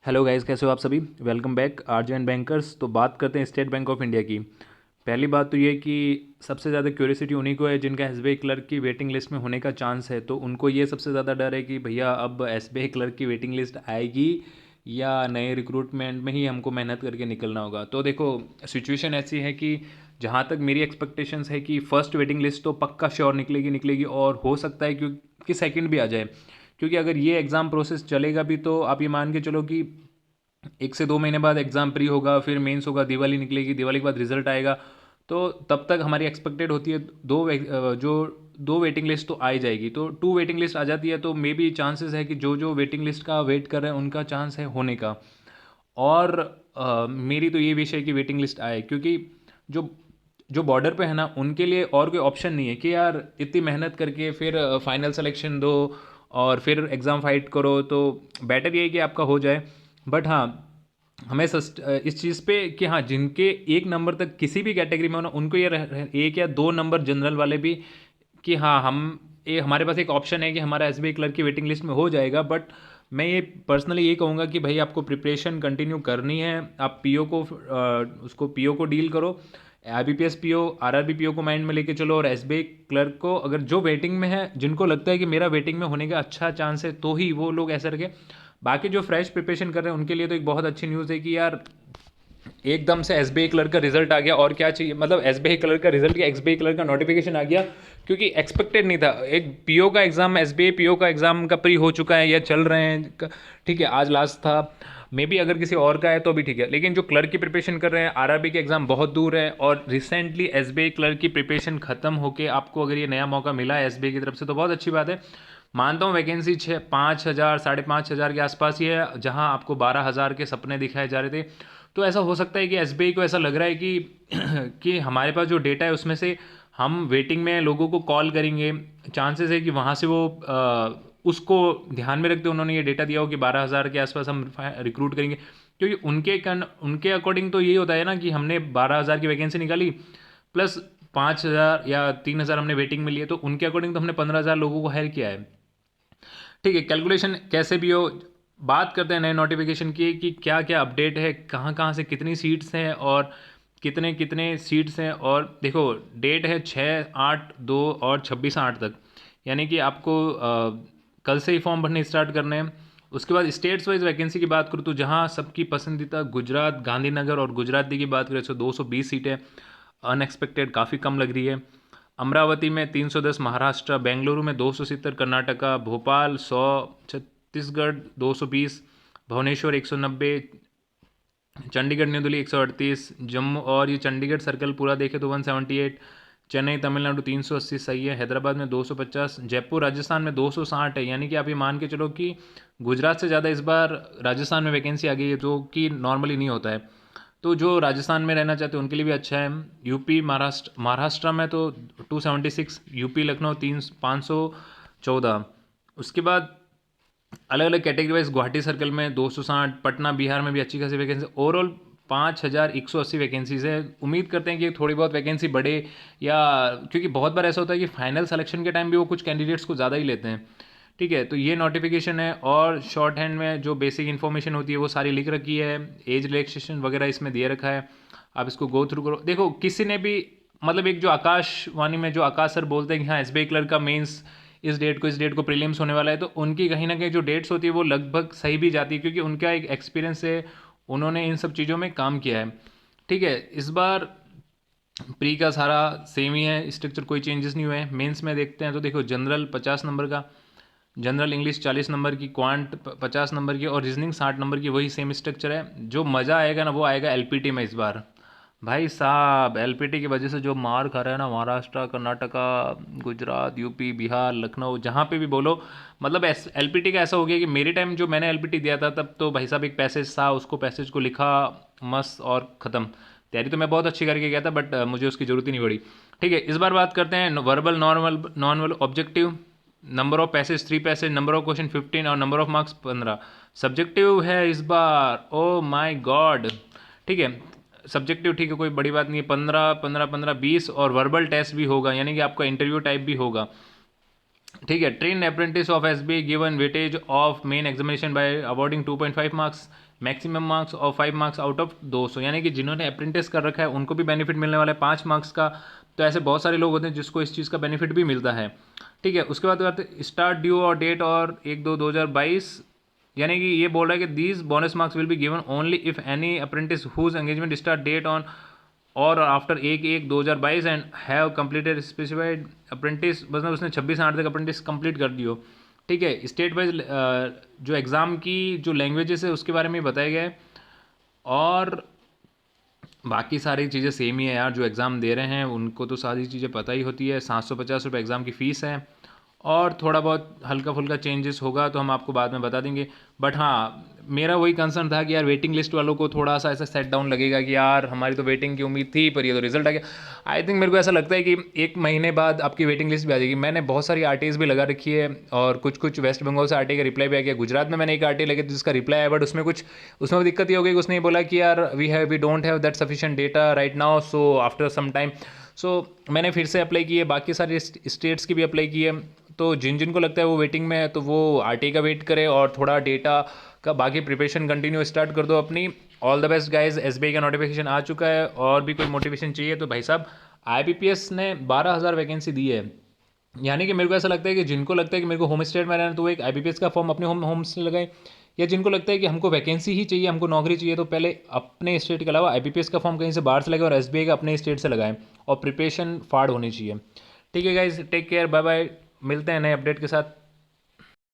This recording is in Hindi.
हेलो गाइस, कैसे हो आप सभी। Welcome back RJ and bankers. तो बात करते हैं स्टेट बैंक ऑफ इंडिया की। पहली बात तो ये कि सबसे ज़्यादा क्यूरियोसिटी उन्हीं को है जिनका एसबीआई क्लर्क की वेटिंग लिस्ट में होने का चांस है। तो उनको ये सबसे ज़्यादा डर है कि भैया अब एसबीआई क्लर्क की वेटिंग लिस्ट आएगी या नए रिक्रूटमेंट में ही हमको मेहनत करके निकलना होगा। तो देखो, सिचुएशन ऐसी है कि जहाँ तक मेरी एक्सपेक्टेशंस है कि फ़र्स्ट वेटिंग लिस्ट तो पक्का श्योर निकलेगी निकलेगी, और हो सकता है कि सेकंड भी आ जाए। क्योंकि अगर ये एग्ज़ाम प्रोसेस चलेगा भी तो आप ये मान के चलो कि 1 से 2 महीने बाद एग्ज़ाम प्री होगा, फिर मेंस होगा, दिवाली निकलेगी, दिवाली के बाद रिजल्ट आएगा। तो तब तक हमारी एक्सपेक्टेड होती है जो दो वेटिंग लिस्ट तो आ ही जाएगी। तो टू वेटिंग लिस्ट आ जाती है तो मे बी चांसेस है कि जो जो वेटिंग लिस्ट का वेट कर रहे हैं उनका चांस है होने का। और मेरी तो ये विश है कि वेटिंग लिस्ट आए, क्योंकि जो जो बॉर्डर पे है ना उनके लिए और कोई ऑप्शन नहीं है कि यार इतनी मेहनत करके फिर फाइनल सिलेक्शन दो और फिर एग्ज़ाम फाइट करो। तो बेटर ये है कि आपका हो जाए। बट हाँ, हमें इस चीज़ पे कि हाँ, जिनके 1 नंबर तक किसी भी कैटेगरी में हो ना उनको ये 1 या 2 नंबर जनरल वाले भी कि हाँ, हमारे पास एक ऑप्शन है कि हमारा एसबीआई क्लर्क की वेटिंग लिस्ट में हो जाएगा। बट मैं ये पर्सनली ये कहूँगा कि भाई आपको प्रिपरेशन कंटिन्यू करनी है। आप उसको पीओ को डील करो, आईबीपीएस पीओ, आरआरबी पीओ को माइंड में लेके चलो, और एसबीआई क्लर्क को अगर जो वेटिंग में है, जिनको लगता है कि मेरा वेटिंग में होने का अच्छा चांस है, तो ही वो लोग ऐसा रखें। बाकी जो फ्रेश प्रिपरेशन कर रहे हैं उनके लिए तो एक बहुत अच्छी न्यूज़ है कि यार एकदम से एसबीआई क्लर्क का रिजल्ट आ गया, और क्या चाहिए। मतलब एसबीआई क्लर्क का रिजल्ट या एसबीआई क्लर्क का नोटिफिकेशन आ गया, क्योंकि एक्सपेक्टेड नहीं था। एक पीओ का एग्जाम, एसबीआई पीओ का एग्जाम का प्री हो चुका है या चल रहे हैं, ठीक है, आज लास्ट था। मे बी अगर किसी और का है तो भी ठीक है, लेकिन जो क्लर्क की प्रिपरेशन कर रहे हैं, आरआरबी के एग्जाम बहुत दूर है, और रिसेंटली एसबीआई क्लर्क की प्रिपरेशन खत्म होकर आपको अगर ये नया मौका मिला है एसबीआई की तरफ से तो बहुत अच्छी बात है। मानता हूँ वैकेंसी 5,000 5,500 के आसपास ही है, जहाँ आपको 12,000 के सपने दिखाए जा रहे थे। तो ऐसा हो सकता है कि एसबीआई को ऐसा लग रहा है कि कि हमारे पास जो डेटा है उसमें से हम वेटिंग में लोगों को कॉल करेंगे। चांसेस है कि वहाँ से वो उसको ध्यान में रखते उन्होंने ये डेटा दिया हो कि 12,000 के आसपास हम रिक्रूट करेंगे। क्योंकि उनके अकॉर्डिंग तो यही होता है ना कि हमने 12,000 की वैकेंसी निकाली, प्लस 5,000 या 3,000 हमने वेटिंग में लिए, तो उनके अकॉर्डिंग तो हमने 15,000 लोगों को हायर किया है। ठीक है, कैलकुलेशन कैसे भी हो, बात करते हैं नए नोटिफिकेशन की कि क्या क्या अपडेट है, कहाँ कहाँ से कितनी सीट्स हैं और कितने कितने सीट्स हैं। और देखो, डेट है 6/8/2 और 26/8 तक, यानी कि आपको कल से ही फॉर्म भरने स्टार्ट करने हैं। उसके बाद स्टेट्स वाइज वैकेंसी की बात करूँ तो जहाँ सबकी पसंदीदा गुजरात, गांधीनगर और गुजरात की बात करें तो 220 सीटें अनएक्सपेक्टेड काफ़ी कम लग रही है। अमरावती में 310, महाराष्ट्र, बेंगलुरु में 270, कर्नाटका, भोपाल 100, छत्तीसगढ़ 220, भुवनेश्वर 190, चंडीगढ़ न्यू दिल्ली 138, जम्मू, और ये चंडीगढ़ सर्कल पूरा देखे तो 178, चेन्नई तमिलनाडु 380 सही है, हैदराबाद में 250, जयपुर राजस्थान में 260 है। यानी कि आप ये मान के चलो कि गुजरात से ज़्यादा इस बार राजस्थान में वैकेंसी आ गई है, जो कि नॉर्मली नहीं होता है। तो जो राजस्थान में रहना चाहते हैं उनके लिए भी अच्छा है। यूपी, महाराष्ट्र में तो 276, यूपी लखनऊ 514। उसके बाद अलग अलग कैटेगरी वाइज गुवाहाटी सर्कल में 260, पटना बिहार में भी अच्छी खासी वैकेंसी, ओवरऑल 5,180 वैकेंसीज है। उम्मीद करते हैं कि थोड़ी बहुत वैकेंसी बढ़े, या क्योंकि बहुत बार ऐसा होता है कि फाइनल सिलेक्शन के टाइम भी वो कुछ कैंडिडेट्स को ज़्यादा ही लेते हैं। ठीक है, तो ये नोटिफिकेशन है, और शॉर्ट हैंड में जो बेसिक इन्फॉर्मेशन होती है वो सारी लिख रखी है, एज रिलैक्सेशन वगैरह इसमें दे रखा है। आप इसको गो थ्रू करो। देखो, किसी ने भी मतलब एक जो आकाशवाणी में जो आकाश सर बोलते हैं कि हाँ एसबीआई क्लर्क का मेंस इस डेट को प्रीलिम्स होने वाला है, तो उनकी कहीं ना कहीं जो डेट्स होती है वो लगभग सही भी जाती है, क्योंकि उनका एक एक्सपीरियंस है, उन्होंने इन सब चीज़ों में काम किया है। ठीक है, इस बार प्री का सारा सेम ही है, स्ट्रक्चर कोई चेंजेस नहीं हुए हैं। मेंस में देखते हैं तो देखो, जनरल 50 नंबर का, जनरल इंग्लिश 40 नंबर की, क्वांट 50 नंबर की, और रीजनिंग 60 नंबर की, वही सेम स्ट्रक्चर है। जो मज़ा आएगा ना वो आएगा एलपीटी में इस बार। भाई साहब, एलपीटी की वजह से जो मार खा रहा है ना महाराष्ट्र, कर्नाटका, गुजरात, यूपी, बिहार, लखनऊ, जहाँ पे भी बोलो, मतलब एलपीटी का ऐसा हो गया कि मेरे टाइम जो मैंने एलपीटी दिया था तब तो भाई साहब एक पैसेज था, उसको पैसेज को लिखा मस्त और ख़त्म। तैयारी तो मैं बहुत अच्छी करके गया था, बट मुझे उसकी ज़रूरत ही नहीं पड़ी। ठीक है, इस बार बात करते हैं verbal, normal, non verbal, objective. Number of passage 3 passage, number of question 15 और नंबर ऑफ मार्क्स 15। सब्जेक्टिव है इस बार, ओ माय गॉड। ठीक है, सब्जेक्टिव ठीक है, कोई बड़ी बात नहीं है, 15 15 15 20, और वर्बल टेस्ट भी होगा, यानी कि आपका इंटरव्यू टाइप भी होगा। ठीक है, train apprentice of SBI given weightage of main examination by awarding 2.5 marks, maximum marks और 5 मार्क्स आउट ऑफ 200, यानी कि जिन्होंने अप्रेंटिस कर रखा है उनको भी बेनिफिट मिलने वाला है 5 मार्क्स का। तो ऐसे बहुत सारे लोग होते हैं जिसको इस चीज़ का बेनिफिट भी मिलता है। ठीक है, उसके बाद करते स्टार्ट ड्यू और डेट और 1/2/2022, यानी कि ये बोल रहा है कि these bonus marks will be given only if any apprentice whose engagement start date on और after 1/1/2022 and have completed specified apprentice, मतलब उसने 26/8 तक अप्रेंटिस कंप्लीट कर दी हो। ठीक है, स्टेट वाइज जो एग्ज़ाम की जो लैंग्वेजेस है उसके बारे में बताया गया है, और बाकी सारी चीज़ें सेम ही है यार। जो एग्ज़ाम दे रहे हैं उनको तो सारी चीज़ें पता ही होती है। 750 रुपये एग्ज़ाम की फ़ीस है, और थोड़ा बहुत हल्का फुल्का चेंजेस होगा तो हम आपको बाद में बता देंगे। बट हाँ, मेरा वही कंसर्न था कि यार वेटिंग लिस्ट वालों को थोड़ा सा ऐसा सेट डाउन लगेगा कि यार हमारी तो वेटिंग की उम्मीद थी पर ये तो रिजल्ट आ गया। आई थिंक मेरे को ऐसा लगता है कि 1 महीने बाद आपकी वेटिंग लिस्ट भी आ जाएगी। मैंने बहुत सारी आरटीज भी लगा रखी है, और कुछ कुछ वेस्ट बंगाल से आरटी का रिप्लाई भी आ गया। गुजरात में मैंने एक आरटी लगी जिसका रिप्लाई आया, बट उसमें भी दिक्कत ये हो गई कि उसने ये बोला कि यार we don't have that sufficient data right now, so after some time. So मैंने फिर से अप्लाई किए, बाकी सारे स्टेट्स की भी अप्लाई की है। तो जिन जिन को लगता है वो वेटिंग में है तो वो आरटी का वेट करे और थोड़ा डेटा का बाकी प्रिपरेशन कंटिन्यू स्टार्ट कर दो अपनी। All the best guys, SBI का नोटिफिकेशन आ चुका है, और भी कोई मोटिवेशन चाहिए तो भाई साहब आईबीपीएस ने 12,000 वैकेंसी दी है। यानी कि मेरे को ऐसा लगता है कि जिनको लगता है कि मेरे को होम स्टेट में रहना तो वो एक आईबीपीएस का फॉर्म अपने होम से लगाए, या जिनको लगता है कि हमको वैकेंसी ही चाहिए, हमको नौकरी चाहिए, तो पहले अपने स्टेट के अलावा आईबीपीएस का फॉर्म कहीं से बाहर से लगाए और एसबीआई का अपने स्टेट से लगाएं, और प्रिपरेशन फाड़ होनी चाहिए। ठीक है guys, take care, bye bye, मिलते हैं नए अपडेट के साथ।